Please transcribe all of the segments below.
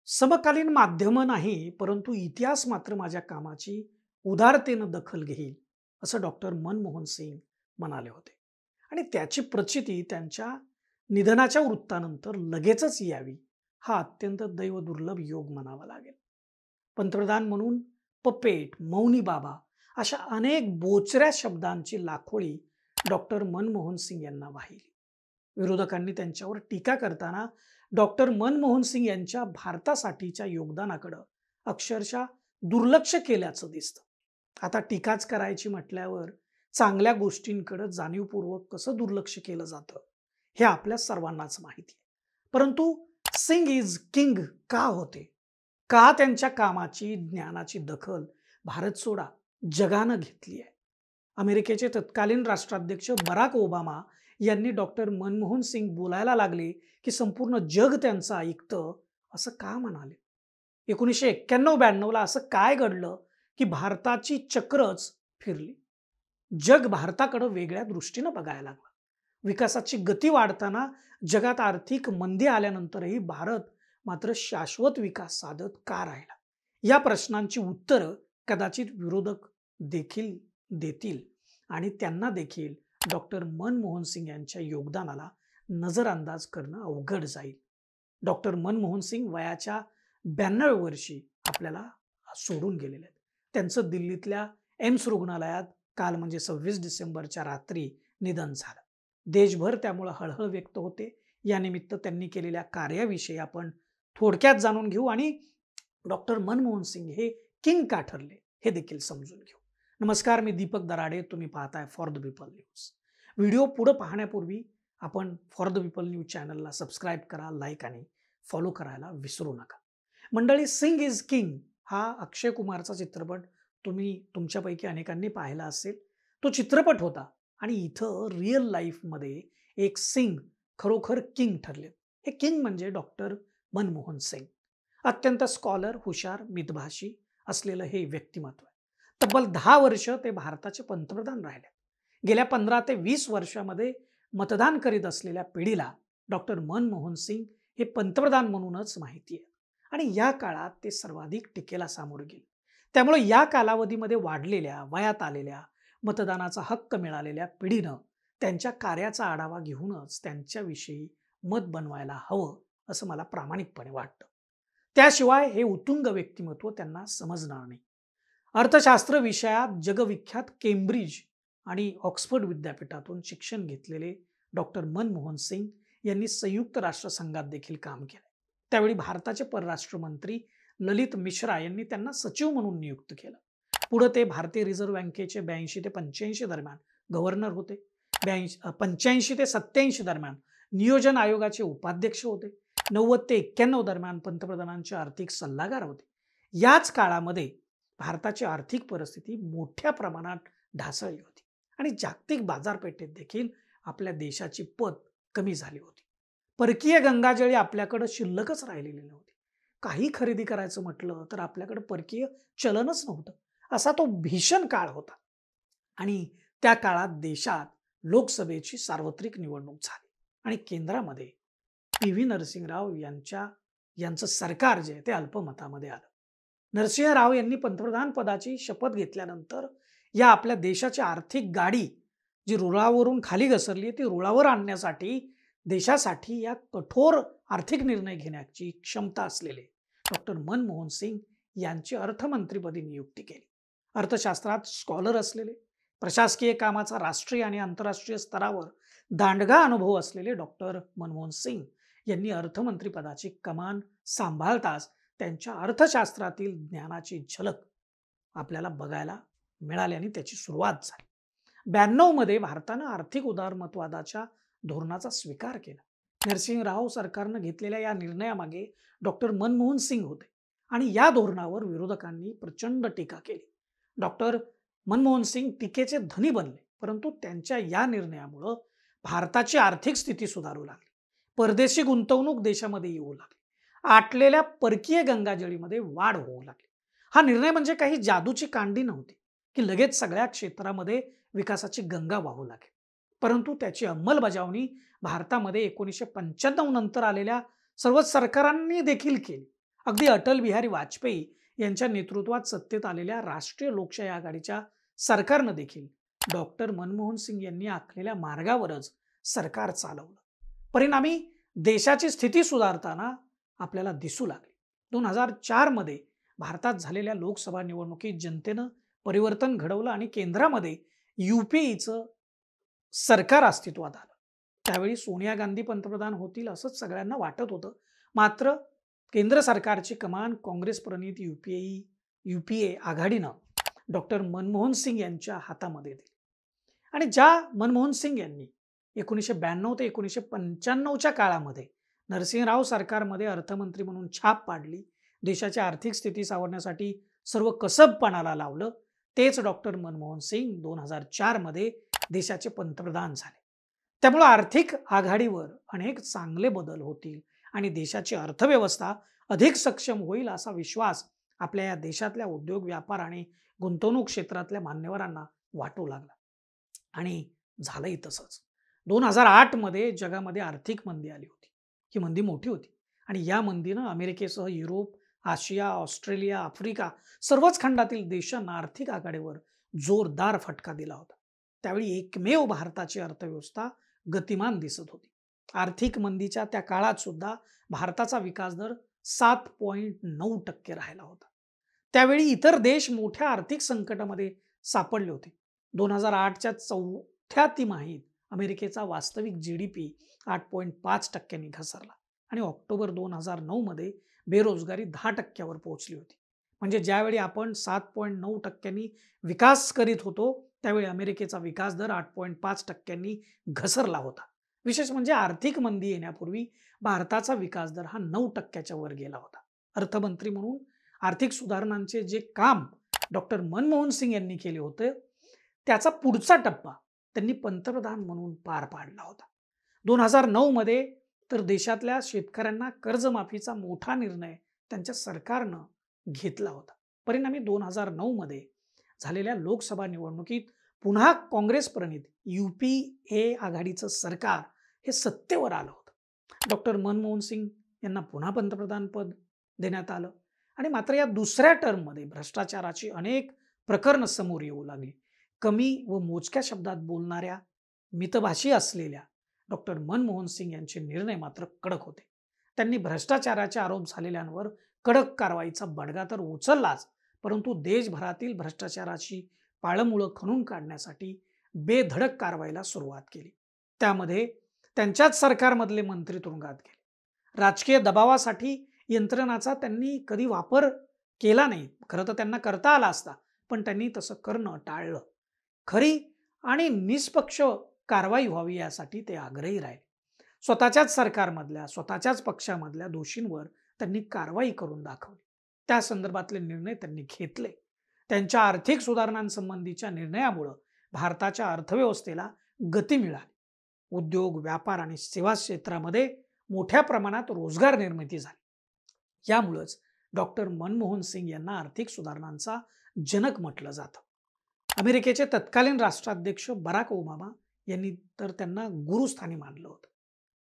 समकालीन माध्यमं नाही, परंतु इतिहास मात्र माझ्या कामाची उदारतेनं दखल घेईल, असं डॉक्टर मनमोहन सिंग म्हणाले होते. आणि त्याची प्रचिती त्यांच्या निधनाच्या वृत्तानंतर लगेचच यावी, हा अत्यंत दैवदुर्लभ योग म्हणावा लागेल. पंतप्रधान म्हणून पपेट, मौनी बाबा अशा अनेक बोचऱ्या शब्दांची लाखोळी डॉक्टर मनमोहन सिंग यांना वाहिली. विरोधकांनी त्यांच्यावर टीका करताना डॉक्टर मनमोहन सिंग यांच्या भारतासाठीच्या योगदानाकडं अक्षरशः दुर्लक्ष केल्याचं दिसतं. आता टीकाच करायची म्हटल्यावर चांगल्या गोष्टींकडे जाणीवपूर्वक कसं दुर्लक्ष केलं जातं हे आपल्या सर्वांनाच माहिती आहे. परंतु सिंग इज किंग का होते? का त्यांच्या कामाची, ज्ञानाची दखल भारत सोडा जगानं घेतली आहे? अमेरिकेचे तत्कालीन राष्ट्राध्यक्ष बराक ओबामा यांनी डॉक्टर मनमोहन सिंग बोलायला लागले की संपूर्ण जग त्यांचं ऐकतं, असं का म्हणाले? 1991-92ला असं काय घडलं की भारताची चक्रच फिरली? जग भारताकडे वेगळ्या दृष्टीनं बघायला लागलं. विकासाची गती वाढताना जगात आर्थिक मंदी आल्यानंतरही भारत मात्र शाश्वत विकास साधत का राहिला? या प्रश्नांची उत्तरं कदाचित विरोधक देखील देतील आणि त्यांना देखील डॉक्टर मनमोहन सिंग यांच्या योगदानाला नजरअंदाज करणं अवघड जाईल. डॉक्टर मनमोहन सिंग वयाच्या 92 वर्षी आपल्याला सोडून गेलेले आहेत. त्यांचं दिल्लीतल्या एम्स रुग्णालयात काल म्हणजे 26 डिसेंबरच्या रात्री निधन झालं. देशभर त्यामुळे हळहळ व्यक्त होते. या निमित्त त्यांनी केलेल्या कार्याविषयी आपण थोडक्यात जाणून घेऊ आणि डॉक्टर मनमोहन सिंग हे किंग का ठरले हे देखील समजून घेऊ. नमस्कार, मी दीपक दराडे. तुम्ही पाहताय for the people news. Video पुढे पाहण्यापूर्वी आपण फॉर द पीपल न्यूज चॅनलला सबस्क्राईब करा, लाईक आणि फॉलो करायला विसरू नका. मंडळी, सिंग इज किंग हा अक्षय कुमारचा चित्रपट तुम्ही तुमच्यापैकी अनेकांनी पाहिला असेल. तो चित्रपट होता आणि इथं रिअल लाईफमध्ये एक सिंग खरोखर किंग ठरले. हे किंग म्हणजे डॉक्टर मनमोहन सिंग. अत्यंत स्कॉलर, हुशार, मितभाषी असलेलं हे व्यक्तिमत्व आहे. तब्बल 10 वर्ष ते भारताचे पंतप्रधान राहिले. गेल्या 15 ते 20 वर्षामध्ये मतदान करीत असलेल्या पिढीला डॉक्टर मनमोहन सिंग हे पंतप्रधान म्हणूनच माहिती आहे आणि या काळात ते सर्वाधिक टीकेला सामोरे गेले. त्यामुळे या कालावधीमध्ये वाढलेल्या, वयात आलेल्या, मतदानाचा हक्क मिळालेल्या पिढीनं त्यांच्या कार्याचा आढावा घेऊनच त्यांच्याविषयी मत बनवायला हवं, असं मला प्रामाणिकपणे वाटतं. त्याशिवाय हे उत्तुंग व्यक्तिमत्व त्यांना समजणार नाही. अर्थशास्त्र विषयात जगविख्यात केम्ब्रिज आणि ऑक्सफर्ड विद्यापीठातून शिक्षण घेतलेले डॉक्टर मनमोहन सिंग यांनी संयुक्त राष्ट्रसंघात देखील काम केले. त्यावेळी भारताचे परराष्ट्र मंत्री ललित मिश्रा यांनी त्यांना सचिव म्हणून नियुक्त केलं. पुढे ते भारतीय रिझर्व्ह बँकेचे 82 ते 85 दरम्यान गव्हर्नर होते. 85 ते 87 दरम्यान नियोजन आयोगाचे उपाध्यक्ष होते. 90 ते 91 दरम्यान पंतप्रधानांचे आर्थिक सल्लागार होते. याच काळामध्ये भारताची आर्थिक परिस्थिती मोठ्या प्रमाणात ढासळली होती आणि जागतिक बाजारपेठेत देखील आपल्या देशाची पत कमी झाली होती. परकीय गंगाजळी आपल्याकडे शिल्लकच राहिलेली नव्हती. काही खरेदी करायचं म्हटलं तर आपल्याकडे परकीय चलनच नव्हतं. असा तो भीषण काळ होता आणि त्या काळात देशात लोकसभेची सार्वत्रिक निवडणूक झाली आणि केंद्रामध्ये पी.व्ही. नरसिंहराव यांचं सरकार जे ते अल्पमतामध्ये आलं. नरसिंह राव यांनी पंतप्रधान पदाची शपथ घेतल्यानंतर या आपल्या देशाची आर्थिक गाडी जी रुळावरून खाली घसरली ती रुळावर आणण्यासाठी देशासाठी या कठोर आर्थिक निर्णय घेण्याची क्षमता असलेले डॉक्टर मनमोहन सिंग यांची अर्थमंत्रीपदी नियुक्ती केली. अर्थशास्त्रात स्कॉलर असलेले, प्रशासकीय कामाचा राष्ट्रीय आणि आंतरराष्ट्रीय स्तरावर दांडगा अनुभव असलेले डॉक्टर मनमोहन सिंग यांनी अर्थमंत्री पदाची कमान सांभाळताच त्यांच्या अर्थशास्त्रातील ज्ञानाची झलक आपल्याला बघायला मिळाली आणि त्याची सुरुवात झाली. 92 मध्ये भारतानं आर्थिक उदारमतवादाच्या धोरणाचा स्वीकार केला. नरसिंहराव सरकारनं घेतलेल्या या निर्णयामागे डॉक्टर मनमोहन सिंग होते आणि या धोरणावर विरोधकांनी प्रचंड टीका केली. डॉक्टर मनमोहन सिंग टीकेचे धनी बनले, परंतु त्यांच्या या निर्णयामुळं भारताची आर्थिक स्थिती सुधारू लागली. परदेशी गुंतवणूक देशामध्ये येऊ लागली. आटलेल्या परकीय गंगाजळीमध्ये वाढ होऊ लागली. हा निर्णय म्हणजे काही जादूची कांडी नव्हती की लगेच सगळ्या क्षेत्रामध्ये विकासाची गंगा वाहू लागेल. परंतु त्याची अंमलबजावणी भारतामध्ये 1995 नंतर आलेल्या सर्व सरकारांनी देखील केली अगदी अटल बिहारी वाजपेयी यांच्या नेतृत्वात सत्तेत आलेल्या राष्ट्रीय लोकशाही आघाडीच्या सरकारनं देखील डॉक्टर मनमोहन सिंग यांनी आखलेल्या मार्गावरच सरकार चालवलं. परिणामी देशाची स्थिती सुधारताना आपल्याला दिसू लागली. 2004 मध्ये भारतात झालेल्या लोकसभा निवडणुकीत जनतेनं परिवर्तन घडवलं आणि केंद्रामध्ये युपीएचं सरकार अस्तित्वात आलं. त्यावेळी सोनिया गांधी पंतप्रधान होतील असंच सगळ्यांना वाटत होतं. मात्र केंद्र सरकारची कमान काँग्रेस प्रणित युपीए आघाडीनं डॉक्टर मनमोहन सिंग यांच्या हातामध्ये दिली. आणि ज्या मनमोहन सिंग यांनी 1992 ते 1995च्या काळामध्ये नरसिंहराव सरकारमध्ये अर्थमंत्री म्हणून छाप पाडली, देशाची आर्थिक स्थिती सावरण्यासाठी सर्व कसबपणाला लावलं, तेच डॉक्टर मनमोहन सिंग 2004 मध्ये देशाचे पंतप्रधान झाले. त्यामुळे आर्थिक आघाडीवर अनेक चांगले बदल होतील आणि देशाची अर्थव्यवस्था अधिक सक्षम होईल असा विश्वास आपल्या या देशातल्या उद्योग, व्यापार आणि गुंतवणूक क्षेत्रातल्या मान्यवरांना वाटू लागला. आणि झालंही तसंच. 2008 मध्ये जगामध्ये आर्थिक मंदी आली होती. ही मंदी मोठी होती आणि या मंदीनं अमेरिकेसह युरोप, आशिया, ऑस्ट्रेलिया, आफ्रिका सर्वच खंडातील देशांना आर्थिक आघाडीवर जोरदार फटका दिला होता. त्यावेळी एकमेव भारताची अर्थव्यवस्था गतिमान दिसत होती. आर्थिक मंदीच्या त्या काळात सुद्धा भारताचा विकास दर 7.9% राहिला होता. त्यावेळी इतर देश मोठ्या आर्थिक संकटामध्ये सापडले होते. 2008च्या चौथ्या तिमाहीत अमेरिकेचा वास्तविक जीडीपी 8.5% घसरला आणि ऑक्टोबर 2009 मध्ये बेरोजगारी 10%वर पोहोचली होती. म्हणजे ज्यावेळी आपण 7.9% विकास करीत होतो त्यावेळी अमेरिकेचा विकास दर 8.5% घसरला होता. विशेष म्हणजे आर्थिक मंदी येण्यापूर्वी भारताचा विकास दर हा 9%च्या वर गेला होता. अर्थमंत्री म्हणून आर्थिक सुधारणांचे जे काम डॉक्टर मनमोहन सिंग यांनी केले होते त्याचा पुढचा टप्पा त्यांनी पंतप्रधान म्हणून पार पाडला होता. 2009 मध्ये तर देशातल्या शेतकऱ्यांना कर्जमाफीचा मोठा निर्णय त्यांच्या सरकारनं घेतला होता. परिणामी 2009 मध्ये झालेल्या लोकसभा निवडणुकीत पुन्हा काँग्रेस प्रणित युपीए आघाडीचं सरकार हे सत्तेवर आलं होतं. डॉक्टर मनमोहन सिंग यांना पुन्हा पंतप्रधान पद देण्यात आलं आणि मात्र या दुसऱ्या टर्ममध्ये भ्रष्टाचाराची अनेक प्रकरणं समोर येऊ लागली. कमी व मोजक्या शब्दात बोलणाऱ्या, मितभाषी असलेल्या डॉक्टर मनमोहन सिंग यांचे निर्णय मात्र कडक होते. त्यांनी भ्रष्टाचाराचे आरोप झालेल्यांवर कडक कारवाईचा बडगा तर उचललाच, परंतु देशभरातील भ्रष्टाचाराची पाळंमुळं खणून काढण्यासाठी बेधडक कारवाईला सुरुवात केली. त्यामध्ये त्यांच्याच सरकारमधले मंत्री तुरुंगात गेले. राजकीय दबावासाठी यंत्रणाचा त्यांनी कधी वापर केला नाही. खरं तर त्यांना करता आला असता, पण त्यांनी तसं करणं टाळलं. खरी आणि निष्पक्ष कारवाई व्हावी यासाठी ते आग्रही राहिले. स्वतःच्याच सरकारमधल्या, स्वतःच्याच पक्षामधल्या दोषींवर त्यांनी कारवाई करून दाखवली. त्या संदर्भातले निर्णय त्यांनी घेतले. त्यांच्या आर्थिक सुधारणांसंबंधीच्या निर्णयामुळं भारताच्या अर्थव्यवस्थेला गती मिळाली. उद्योग, व्यापार आणि सेवा क्षेत्रामध्ये मोठ्या प्रमाणात रोजगार निर्मिती झाली. यामुळेच डॉक्टर मनमोहन सिंग यांना आर्थिक सुधारणांचा जनक म्हटलं जातं. अमेरिकेचे तत्कालीन राष्ट्राध्यक्ष बराक ओबामा यांनी तर त्यांना गुरुस्थानी मानलं होतं.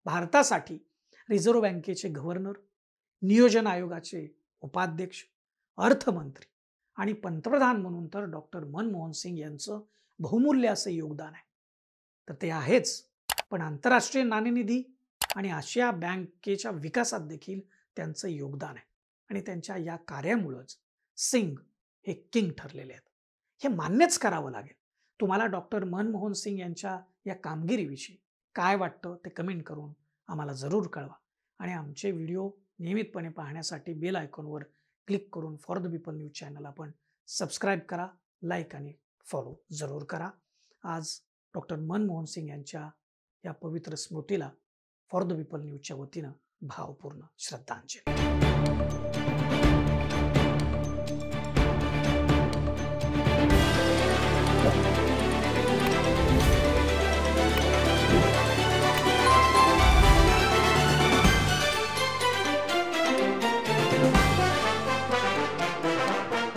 भारतासाठी रिझर्व्ह बँकेचे गव्हर्नर, नियोजन आयोगाचे उपाध्यक्ष, अर्थमंत्री आणि पंतप्रधान म्हणून तर डॉक्टर मनमोहन सिंग यांचं बहुमूल्य असं योगदान आहे. तर ते आहेच, पण आंतरराष्ट्रीय नाणेनिधी आणि आशिया बँकेच्या विकासात देखील त्यांचं योगदान आहे आणि त्यांच्या या कार्यामुळेच सिंग हे किंग ठरलेले आहेत. हे मान्यच करावं लागेल. तुम्हाला डॉक्टर मनमोहन सिंग यांच्या या कामगिरीविषयी काय वाटतं ते कमेंट करून आम्हाला जरूर कळवा आणि आमचे व्हिडिओ नियमितपणे पाहण्यासाठी बेल आयकॉनवर क्लिक करून for the people news channel आपण सबस्क्राईब करा, लाईक आणि फॉलो जरूर करा. आज डॉक्टर मनमोहन सिंग यांच्या या पवित्र स्मृतीला फॉर द पीपल न्यूजच्या वतीनं भावपूर्ण श्रद्धांजली.